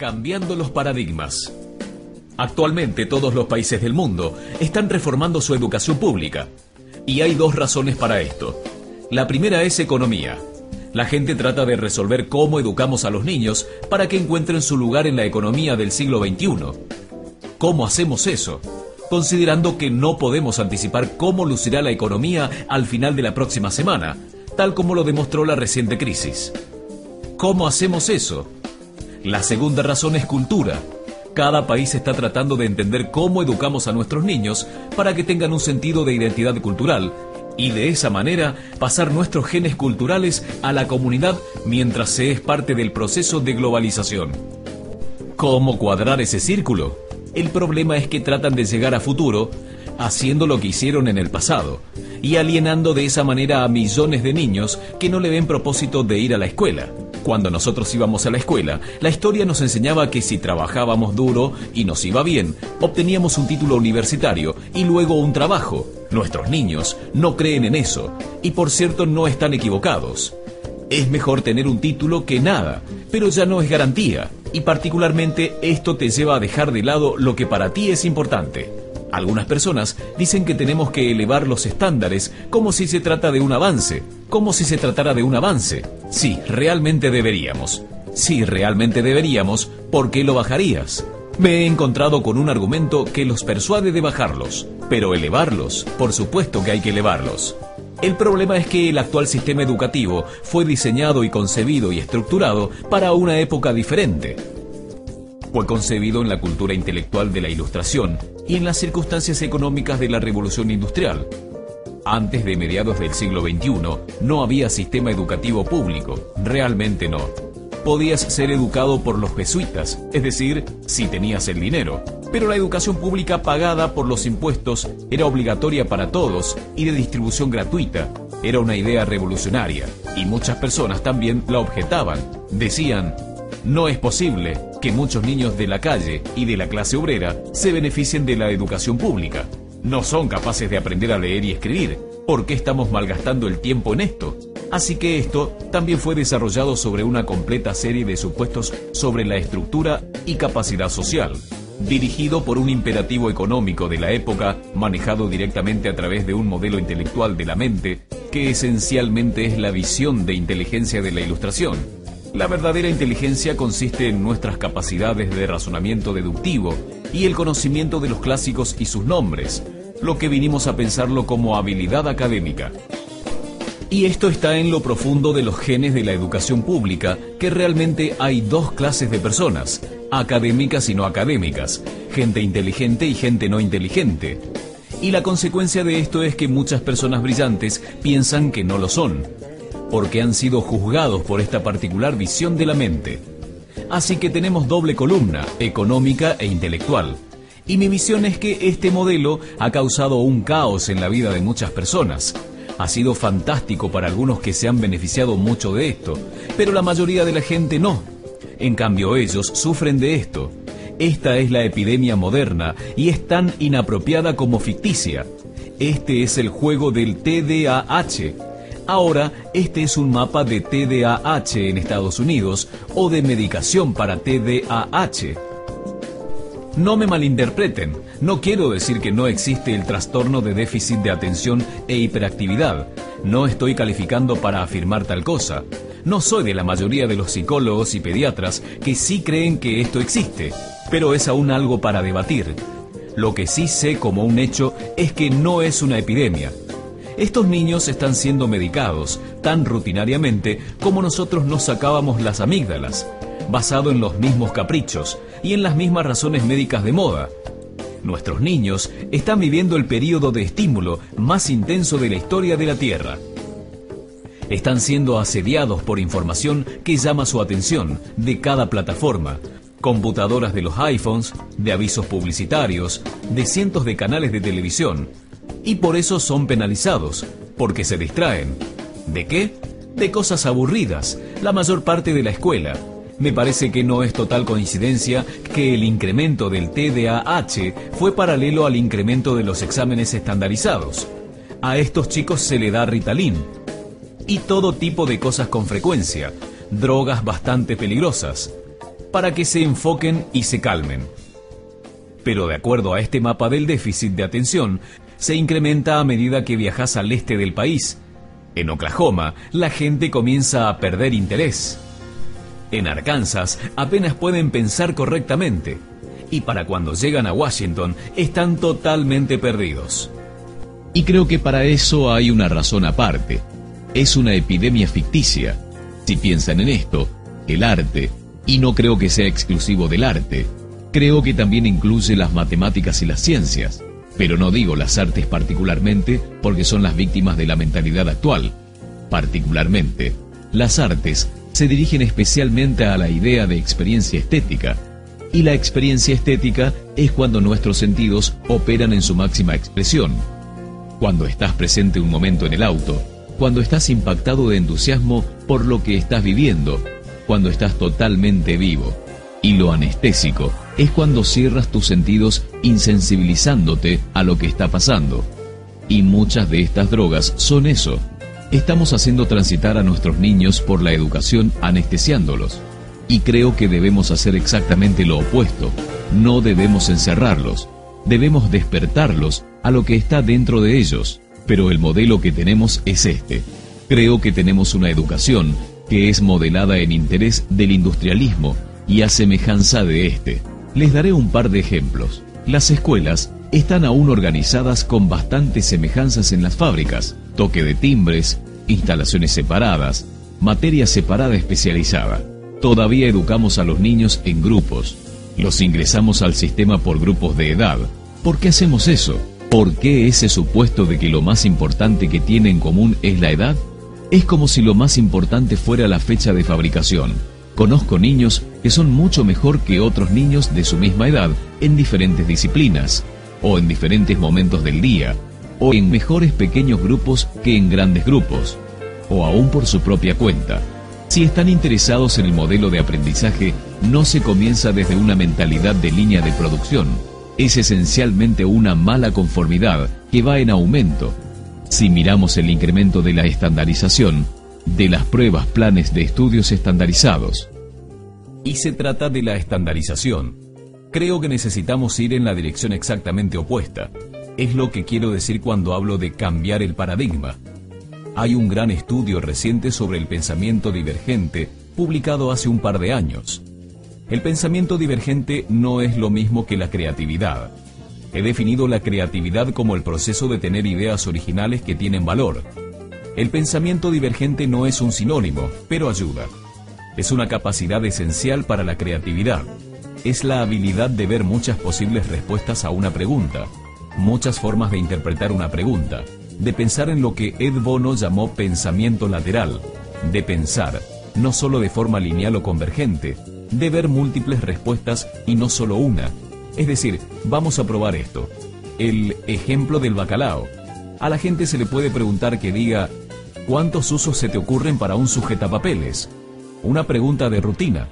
Cambiando los paradigmas. Actualmente todos los países del mundo están reformando su educación pública. Y hay dos razones para esto. La primera es economía. La gente trata de resolver cómo educamos a los niños para que encuentren su lugar en la economía del siglo XXI. ¿Cómo hacemos eso? Considerando que no podemos anticipar cómo lucirá la economía al final de la próxima semana, tal como lo demostró la reciente crisis. ¿Cómo hacemos eso? La segunda razón es cultura. Cada país está tratando de entender cómo educamos a nuestros niños para que tengan un sentido de identidad cultural y de esa manera pasar nuestros genes culturales a la comunidad mientras se es parte del proceso de globalización. ¿Cómo cuadrar ese círculo? El problema es que tratan de llegar a futuro haciendo lo que hicieron en el pasado y alienando de esa manera a millones de niños que no le ven propósito de ir a la escuela. Cuando nosotros íbamos a la escuela, la historia nos enseñaba que si trabajábamos duro y nos iba bien, obteníamos un título universitario y luego un trabajo. Nuestros niños no creen en eso y por cierto no están equivocados. Es mejor tener un título que nada, pero ya no es garantía y particularmente esto te lleva a dejar de lado lo que para ti es importante. Algunas personas dicen que tenemos que elevar los estándares como si se trata de un avance, como si se tratara de un avance. Sí, realmente deberíamos. Si realmente deberíamos, ¿por qué lo bajarías? Me he encontrado con un argumento que los persuade de bajarlos, pero elevarlos, por supuesto que hay que elevarlos. El problema es que el actual sistema educativo fue diseñado y concebido y estructurado para una época diferente. Fue concebido en la cultura intelectual de la Ilustración y en las circunstancias económicas de la Revolución Industrial. Antes de mediados del siglo XXI, no había sistema educativo público, realmente no. Podías ser educado por los jesuitas, es decir, si tenías el dinero. Pero la educación pública pagada por los impuestos era obligatoria para todos y de distribución gratuita. Era una idea revolucionaria y muchas personas también la objetaban. Decían: no es posible que muchos niños de la calle y de la clase obrera se beneficien de la educación pública. No son capaces de aprender a leer y escribir. ¿Por qué estamos malgastando el tiempo en esto? Así que esto también fue desarrollado sobre una completa serie de supuestos sobre la estructura y capacidad social, dirigido por un imperativo económico de la época, manejado directamente a través de un modelo intelectual de la mente, que esencialmente es la visión de inteligencia de la Ilustración. La verdadera inteligencia consiste en nuestras capacidades de razonamiento deductivo y el conocimiento de los clásicos y sus nombres, lo que vinimos a pensarlo como habilidad académica. Y esto está en lo profundo de los genes de la educación pública, que realmente hay dos clases de personas, académicas y no académicas, gente inteligente y gente no inteligente. Y la consecuencia de esto es que muchas personas brillantes piensan que no lo son, porque han sido juzgados por esta particular visión de la mente. Así que tenemos doble columna, económica e intelectual. Y mi visión es que este modelo ha causado un caos en la vida de muchas personas. Ha sido fantástico para algunos que se han beneficiado mucho de esto, pero la mayoría de la gente no. En cambio, ellos sufren de esto. Esta es la epidemia moderna y es tan inapropiada como ficticia. Este es el juego del TDAH. Ahora, este es un mapa de TDAH en Estados Unidos o de medicación para TDAH. No me malinterpreten, no quiero decir que no existe el trastorno de déficit de atención e hiperactividad. No estoy calificando para afirmar tal cosa. No soy de la mayoría de los psicólogos y pediatras que sí creen que esto existe, pero es aún algo para debatir. Lo que sí sé como un hecho es que no es una epidemia. Estos niños están siendo medicados tan rutinariamente como nosotros nos sacábamos las amígdalas, basado en los mismos caprichos y en las mismas razones médicas de moda. Nuestros niños están viviendo el período de estímulo más intenso de la historia de la Tierra. Están siendo asediados por información que llama su atención de cada plataforma, computadoras de los iPhones, de avisos publicitarios, de cientos de canales de televisión. Y por eso son penalizados, porque se distraen. ¿De qué? De cosas aburridas, la mayor parte de la escuela. Me parece que no es total coincidencia que el incremento del TDAH fue paralelo al incremento de los exámenes estandarizados. A estos chicos se le da Ritalin. Y todo tipo de cosas con frecuencia, drogas bastante peligrosas. para que se enfoquen y se calmen. Pero de acuerdo a este mapa del déficit de atención, se incrementa a medida que viajas al este del país. En Oklahoma, la gente comienza a perder interés. En Arkansas, apenas pueden pensar correctamente. Y para cuando llegan a Washington, están totalmente perdidos. Y creo que para eso hay una razón aparte. Es una epidemia ficticia. Si piensan en esto, el arte, y no creo que sea exclusivo del arte, creo que también incluye las matemáticas y las ciencias, pero no digo las artes particularmente porque son las víctimas de la mentalidad actual. Particularmente, las artes se dirigen especialmente a la idea de experiencia estética, y la experiencia estética es cuando nuestros sentidos operan en su máxima expresión. Cuando estás presente un momento en el auto, cuando estás impactado de entusiasmo por lo que estás viviendo, cuando estás totalmente vivo. Y lo anestésico es cuando cierras tus sentidos insensibilizándote a lo que está pasando. Y muchas de estas drogas son eso. Estamos haciendo transitar a nuestros niños por la educación anestesiándolos. Y creo que debemos hacer exactamente lo opuesto. No debemos encerrarlos. Debemos despertarlos a lo que está dentro de ellos. Pero el modelo que tenemos es este. Creo que tenemos una educación que es modelada en interés del industrialismo y a semejanza de este. Les daré un par de ejemplos. Las escuelas están aún organizadas con bastantes semejanzas en las fábricas. Toque de timbres, instalaciones separadas, materia separada especializada. Todavía educamos a los niños en grupos. Los ingresamos al sistema por grupos de edad. ¿Por qué hacemos eso? ¿Por qué ese supuesto de que lo más importante que tiene en común es la edad? Es como si lo más importante fuera la fecha de fabricación. Conozco niños que son mucho mejor que otros niños de su misma edad en diferentes disciplinas, o en diferentes momentos del día, o en mejores pequeños grupos que en grandes grupos, o aún por su propia cuenta. Si están interesados en el modelo de aprendizaje, no se comienza desde una mentalidad de línea de producción. Es esencialmente una mala conformidad que va en aumento. Si miramos el incremento de la estandarización, de las pruebas, planes de estudios estandarizados. Y se trata de la estandarización. Creo que necesitamos ir en la dirección exactamente opuesta. Es lo que quiero decir cuando hablo de cambiar el paradigma. Hay un gran estudio reciente sobre el pensamiento divergente, publicado hace un par de años. El pensamiento divergente no es lo mismo que la creatividad. He definido la creatividad como el proceso de tener ideas originales que tienen valor. El pensamiento divergente no es un sinónimo, pero ayuda. Es una capacidad esencial para la creatividad. Es la habilidad de ver muchas posibles respuestas a una pregunta, muchas formas de interpretar una pregunta, de pensar en lo que Ed Bono llamó pensamiento lateral, de pensar, no solo de forma lineal o convergente, de ver múltiples respuestas y no solo una. Es decir, vamos a probar esto. El ejemplo del bacalao. A la gente se le puede preguntar que diga, ¿cuántos usos se te ocurren para un sujetapapeles? Una pregunta de rutina.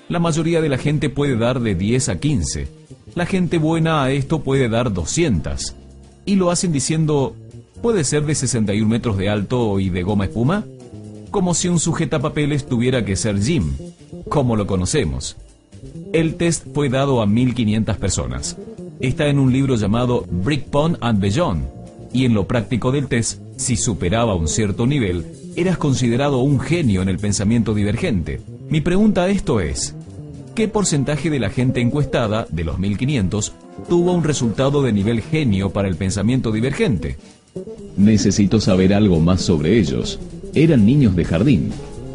La mayoría de la gente puede dar de 10 a 15. La gente buena a esto puede dar 200. Y lo hacen diciendo, ¿puede ser de 61 metros de alto y de goma espuma? Como si un sujetapapeles tuviera que ser Jim, como lo conocemos. El test fue dado a 1.500 personas. Está en un libro llamado Brickpond and Beyond, y en lo práctico del test, si superaba un cierto nivel, eras considerado un genio en el pensamiento divergente. Mi pregunta a esto es, ¿qué porcentaje de la gente encuestada, de los 1.500, tuvo un resultado de nivel genio para el pensamiento divergente? Necesito saber algo más sobre ellos. Eran niños de jardín.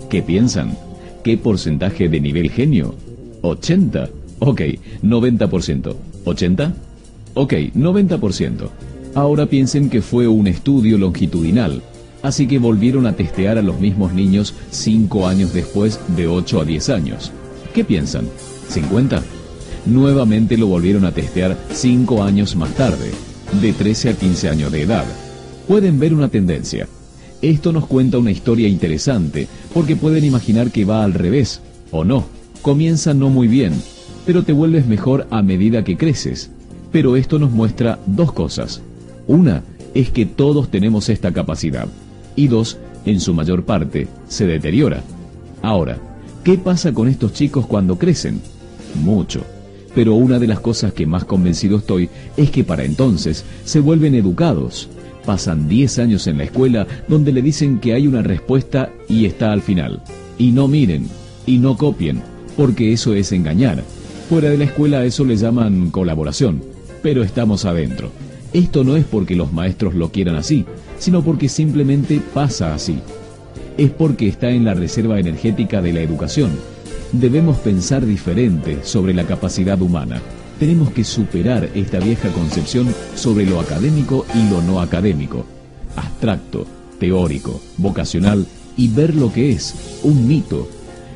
¿Qué piensan? ¿Qué porcentaje de nivel genio? 80. Ok, 90%. ¿80? Ok, 90%. Ahora piensen que fue un estudio longitudinal, así que volvieron a testear a los mismos niños 5 años después de 8 a 10 años. ¿Qué piensan? ¿50? Nuevamente lo volvieron a testear 5 años más tarde, de 13 a 15 años de edad. Pueden ver una tendencia. Esto nos cuenta una historia interesante, porque pueden imaginar que va al revés, o no. Comienza no muy bien, pero te vuelves mejor a medida que creces. Pero esto nos muestra dos cosas. Una es que todos tenemos esta capacidad. Y dos, en su mayor parte, se deteriora. Ahora, ¿qué pasa con estos chicos cuando crecen? mucho. Pero una de las cosas que más convencido estoy es que para entonces se vuelven educados. Pasan 10 años en la escuela donde le dicen que hay una respuesta y está al final. Y no miren, y no copien, porque eso es engañar. Fuera de la escuela a eso le llaman colaboración, pero estamos adentro. Esto no es porque los maestros lo quieran así, sino porque simplemente pasa así. Es porque está en la reserva energética de la educación. Debemos pensar diferente sobre la capacidad humana. Tenemos que superar esta vieja concepción sobre lo académico y lo no académico, abstracto, teórico, vocacional, y ver lo que es, un mito.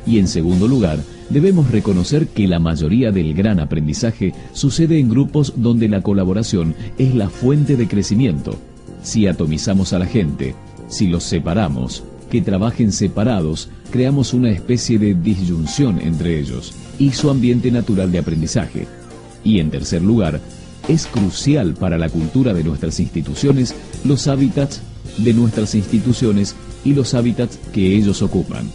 Y en segundo lugar, debemos reconocer que la mayoría del gran aprendizaje sucede en grupos donde la colaboración es la fuente de crecimiento. Si atomizamos a la gente, si los separamos, que trabajen separados, creamos una especie de disyunción entre ellos y su ambiente natural de aprendizaje. Y en tercer lugar, es crucial para la cultura de nuestras instituciones los hábitats de nuestras instituciones y los hábitats que ellos ocupan.